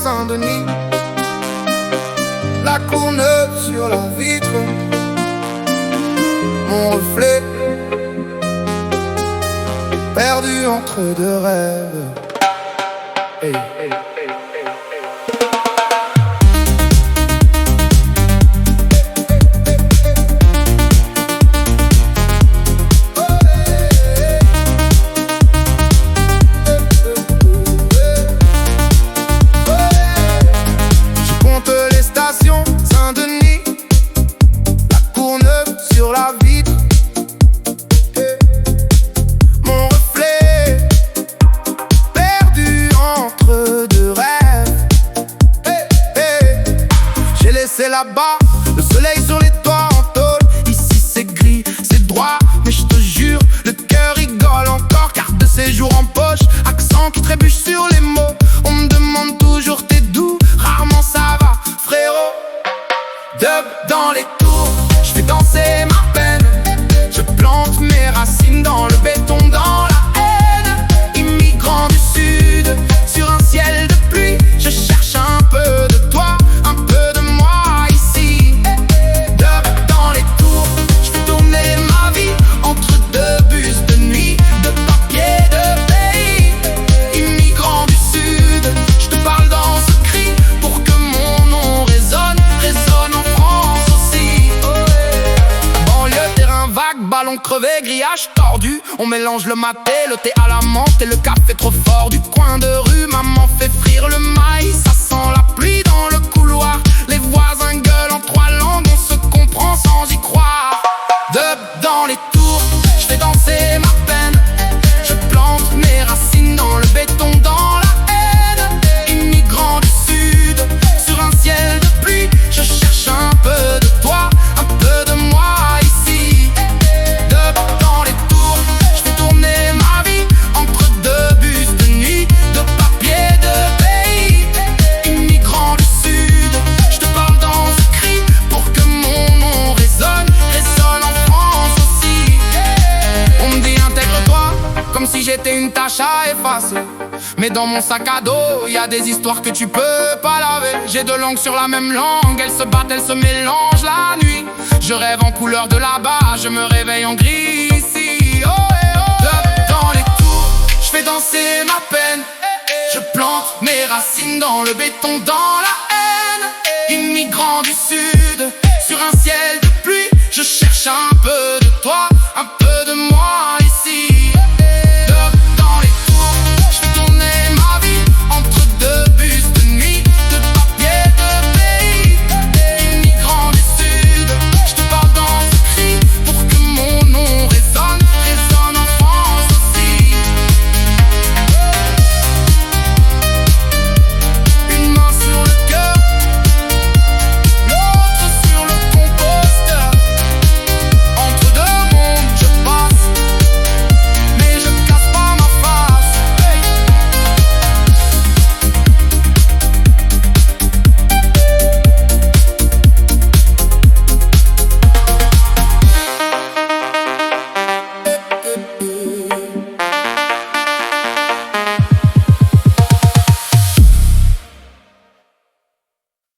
Saint-Denis. La Courneuve sur la vitre, mon reflet perdu entre deux rêves. Hey, hey. Saint-Denis, la Courneuve sur la vitre, mon reflet perdu entre deux rêves. J'ai laissé là-bas le soleil sur les toits en tôle. Ici c'est gris, c'est droit, mais je te jure, le cœur rigole encore. Carte de séjour en poche, accent qui trébuche sur les mots. On me demande toujours t'es d'où, rarement ça va, frérot. Dub dans les tours, je fais danser ma peine. Je plante mes racines dans le béton, dans la haine. Immigrant du sud, sur un ciel de pluie, je cherche un peu de toi, un peu de moi ici. Dub dans les tours, je fais tourner ma vie entre deux bus de nuit, de papier, de pays. Immigrant du sud, je te parle dans ce cri pour que mon nom résonne en France aussi. Banlieue, terrain vague, ballon crevé, grillage tordu. On mélange le maté, le thé à la menthe et le café trop fort. Du coin de rue, maman fait frire le maïs. Ça sent la pluie dans le couloir. Les voisins gueulent en trois langues, on se comprend sans y croire. Dub dans les tours, je fais danser ma peine. Je plante mes racines dans le béton, dans la haine. Immigrant du sud, sur un ciel de pluie, je cherche un peu de toi, un peu de moi ici. Dub dans les tours, je fais tourner ma vie entre deux bus de nuit, de papier, de pays. Immigrant du sud, je te parle dans ce cri pour que mon nom résonne en France aussi. On me dit intègre-toi, comme si j'étais une tâche à effacer. Mais dans mon sac à dos, y a des histoires que tu peux pas laver. J'ai deux langues sur la même langue, elles se battent, elles se mélangent la nuit. Je rêve en couleur de là-bas, je me réveille en gris ici. Oh, oh. Dans les tours, je fais danser ma peine. Je plante mes racines dans le béton, dans la haine. Immigrant du sud, sur un ciel de pluie, je cherche un